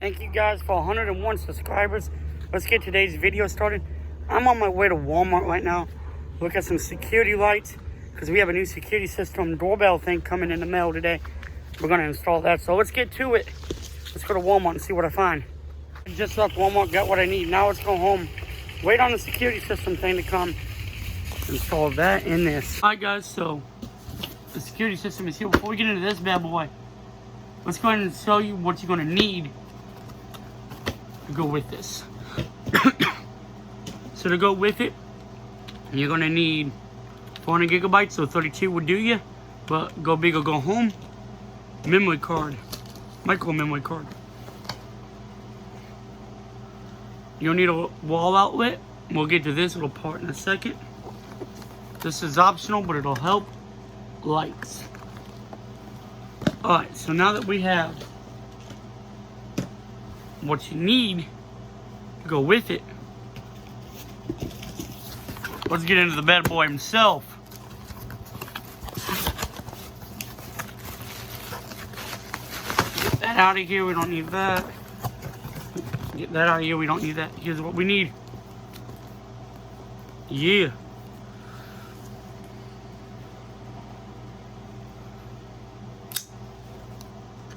Thank you guys for 101 subscribers. Let's get today's video started. I'm on my way to Walmart right now. Look at some security lights because we have a new security system doorbell thing coming in the mail today. We're going to install that. So let's get to it. Let's go to Walmart and see what I find. I just left Walmart, got what I need. Now let's go home. Wait on the security system thing to come. Install that in this. Alright guys, so the security system is here. Before we get into this bad boy, let's go ahead and show you what you're going to need to go with this. So to go with it, you're going to need 400 gigabytes, so 32 would do you. But go big or go home. Memory card, micro memory card. You'll need a wall outlet. We'll get to this little part in a second. This is optional, but it'll help. Lights. Alright, so now that we have what you need to go with it, let's get into the bad boy himself. Get that out of here, we don't need that. Get that out of here, we don't need that. Here's what we need. Yeah.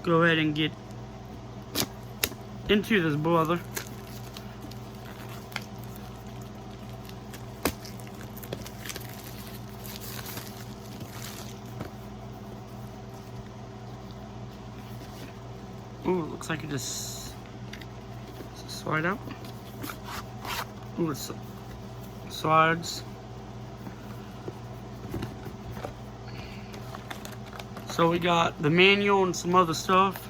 Go ahead and get into this brother. Ooh, it looks like it just slide out. Ooh, it slides. So we got the manual and some other stuff.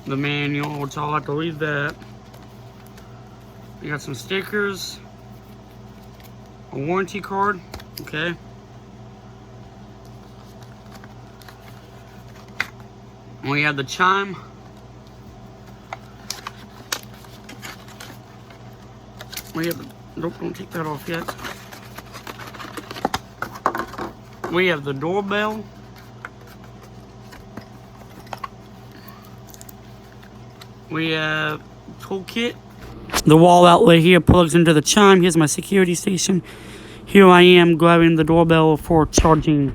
The manual, which I'll have to read that. We got some stickers. A warranty card, okay. We have the Chime. We have the, nope, don't take that off yet. We have the doorbell. We have toolkit. The wall outlet here plugs into the Chime. Here's my security station. Here I am grabbing the doorbell for charging